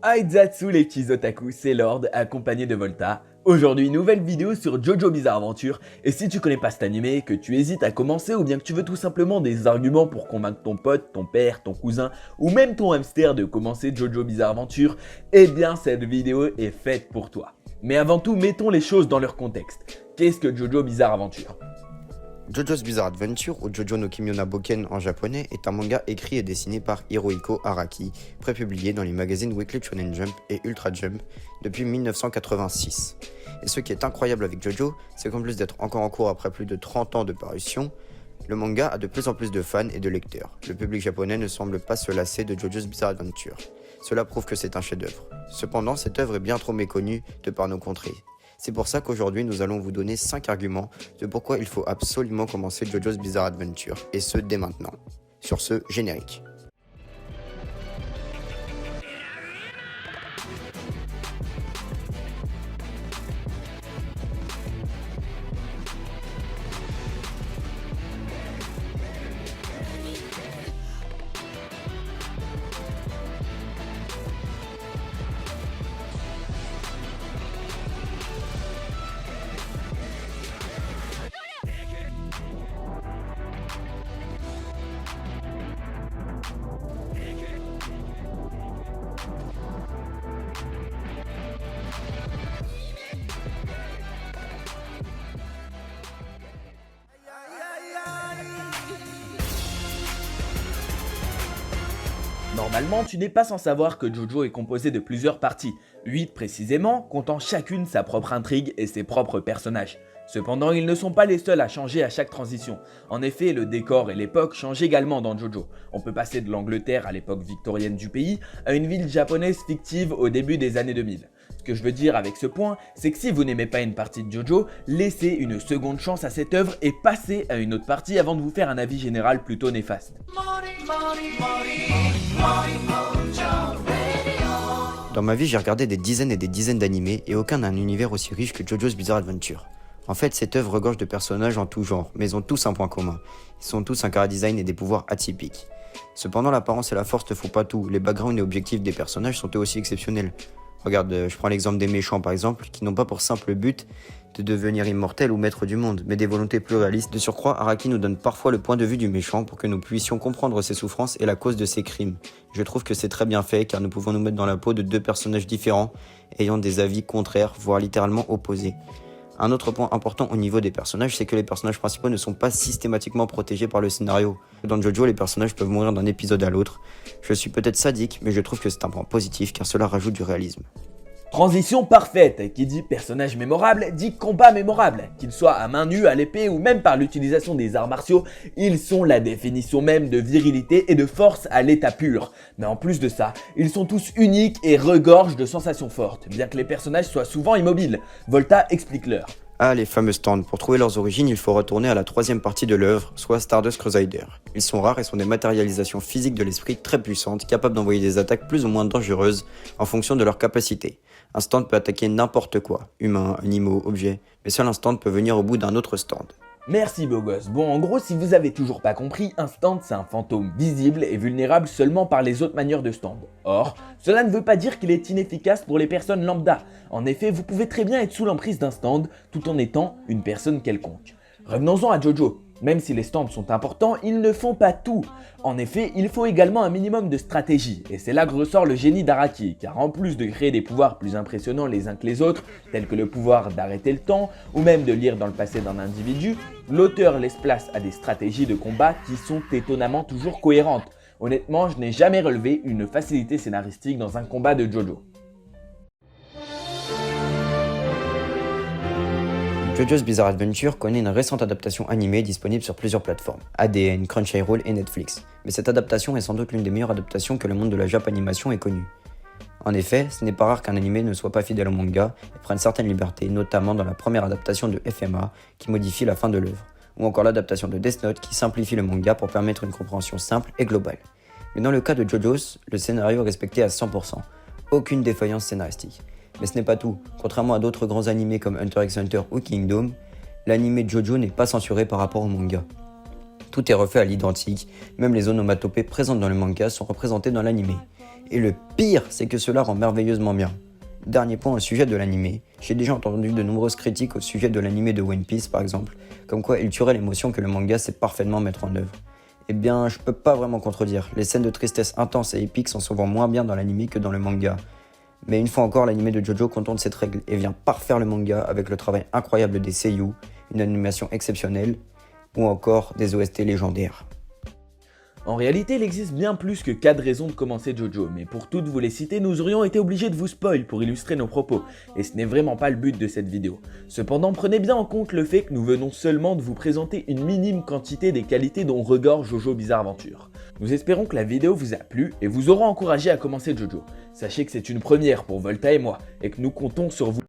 Aizatsu les petits otaku, c'est Lord, accompagné de Volta. Aujourd'hui, nouvelle vidéo sur JoJo Bizarre Adventure, et si tu connais pas cet animé, que tu hésites à commencer ou bien que tu veux tout simplement des arguments pour convaincre ton pote, ton père, ton cousin ou même ton hamster de commencer JoJo Bizarre Adventure, eh bien cette vidéo est faite pour toi. Mais avant tout, mettons les choses dans leur contexte. Qu'est-ce que JoJo Bizarre Adventure ? JoJo's Bizarre Adventure, ou Jojo no Kimyona Boken en japonais, est un manga écrit et dessiné par Hirohiko Araki, prépublié dans les magazines Weekly Shonen Jump et Ultra Jump depuis 1986. Et ce qui est incroyable avec Jojo, c'est qu'en plus d'être encore en cours après plus de 30 ans de parution, le manga a de plus en plus de fans et de lecteurs. Le public japonais ne semble pas se lasser de JoJo's Bizarre Adventure. Cela prouve que c'est un chef-d'œuvre. Cependant, cette œuvre est bien trop méconnue de par nos contrées. C'est pour ça qu'aujourd'hui nous allons vous donner 5 arguments de pourquoi il faut absolument commencer JoJo's Bizarre Adventure, et ce dès maintenant. Sur ce, générique. Normalement, tu n'es pas sans savoir que JoJo est composé de plusieurs parties, 8 précisément, comptant chacune sa propre intrigue et ses propres personnages. Cependant, ils ne sont pas les seuls à changer à chaque transition. En effet, le décor et l'époque changent également dans JoJo. On peut passer de l'Angleterre à l'époque victorienne du pays, à une ville japonaise fictive au début des années 2000. Ce que je veux dire avec ce point, c'est que si vous n'aimez pas une partie de JoJo, laissez une seconde chance à cette œuvre et passez à une autre partie avant de vous faire un avis général plutôt néfaste. Dans ma vie, j'ai regardé des dizaines et des dizaines d'animés et aucun n'a un univers aussi riche que JoJo's Bizarre Adventure. En fait, cette œuvre regorge de personnages en tout genre, mais ils ont tous un point commun. Ils ont tous un chara-design et des pouvoirs atypiques. Cependant, l'apparence et la force ne font pas tout. Les backgrounds et objectifs des personnages sont eux aussi exceptionnels. Regarde, je prends l'exemple des méchants par exemple, qui n'ont pas pour simple but de devenir immortels ou maîtres du monde, mais des volontés plus réalistes. De surcroît, Araki nous donne parfois le point de vue du méchant pour que nous puissions comprendre ses souffrances et la cause de ses crimes. Je trouve que c'est très bien fait car nous pouvons nous mettre dans la peau de deux personnages différents, ayant des avis contraires, voire littéralement opposés. Un autre point important au niveau des personnages, c'est que les personnages principaux ne sont pas systématiquement protégés par le scénario. Dans JoJo, les personnages peuvent mourir d'un épisode à l'autre. Je suis peut-être sadique, mais je trouve que c'est un point positif car cela rajoute du réalisme. Transition parfaite, qui dit personnage mémorable, dit combat mémorable. Qu'ils soient à main nue, à l'épée ou même par l'utilisation des arts martiaux, ils sont la définition même de virilité et de force à l'état pur. Mais en plus de ça, ils sont tous uniques et regorgent de sensations fortes, bien que les personnages soient souvent immobiles. Volta explique-leur. Ah, les fameux stands. Pour trouver leurs origines, il faut retourner à la troisième partie de l'œuvre, soit Stardust Crusader. Ils sont rares et sont des matérialisations physiques de l'esprit très puissantes, capables d'envoyer des attaques plus ou moins dangereuses en fonction de leur capacité. Un stand peut attaquer n'importe quoi, humain, animaux, objets, mais seul un stand peut venir au bout d'un autre stand. Merci beau gosse. Bon, en gros, si vous avez toujours pas compris, un stand c'est un fantôme visible et vulnérable seulement par les autres manières de stand. Or, cela ne veut pas dire qu'il est inefficace pour les personnes lambda. En effet, vous pouvez très bien être sous l'emprise d'un stand tout en étant une personne quelconque. Revenons-en à JoJo. Même si les stands sont importants, ils ne font pas tout. En effet, il faut également un minimum de stratégie, et c'est là que ressort le génie d'Araki, car en plus de créer des pouvoirs plus impressionnants les uns que les autres, tels que le pouvoir d'arrêter le temps, ou même de lire dans le passé d'un individu, l'auteur laisse place à des stratégies de combat qui sont étonnamment toujours cohérentes. Honnêtement, je n'ai jamais relevé une facilité scénaristique dans un combat de JoJo. JoJo's Bizarre Adventure connaît une récente adaptation animée disponible sur plusieurs plateformes, ADN, Crunchyroll et Netflix. Mais cette adaptation est sans doute l'une des meilleures adaptations que le monde de la Japanimation ait connue. En effet, ce n'est pas rare qu'un animé ne soit pas fidèle au manga et prenne certaines libertés, notamment dans la première adaptation de FMA qui modifie la fin de l'œuvre, ou encore l'adaptation de Death Note qui simplifie le manga pour permettre une compréhension simple et globale. Mais dans le cas de JoJo's, le scénario est respecté à 100%, aucune défaillance scénaristique. Mais ce n'est pas tout. Contrairement à d'autres grands animés comme Hunter x Hunter ou Kingdom, l'animé JoJo n'est pas censuré par rapport au manga. Tout est refait à l'identique, même les onomatopées présentes dans le manga sont représentées dans l'animé. Et le pire, c'est que cela rend merveilleusement bien. Dernier point au sujet de l'animé, j'ai déjà entendu de nombreuses critiques au sujet de l'animé de One Piece par exemple, comme quoi il tuerait l'émotion que le manga sait parfaitement mettre en œuvre. Eh bien, je peux pas vraiment contredire, les scènes de tristesse intenses et épiques sont souvent moins bien dans l'animé que dans le manga. Mais une fois encore, l'animé de JoJo contourne cette règle et vient parfaire le manga avec le travail incroyable des seiyuu, une animation exceptionnelle, ou encore des OST légendaires. En réalité, il existe bien plus que 4 raisons de commencer JoJo, mais pour toutes vous les citer, nous aurions été obligés de vous spoil pour illustrer nos propos, et ce n'est vraiment pas le but de cette vidéo. Cependant, prenez bien en compte le fait que nous venons seulement de vous présenter une minime quantité des qualités dont regorge JoJo Bizarre Adventure. Nous espérons que la vidéo vous a plu et vous aura encouragé à commencer JoJo. Sachez que c'est une première pour Volta et moi, et que nous comptons sur vous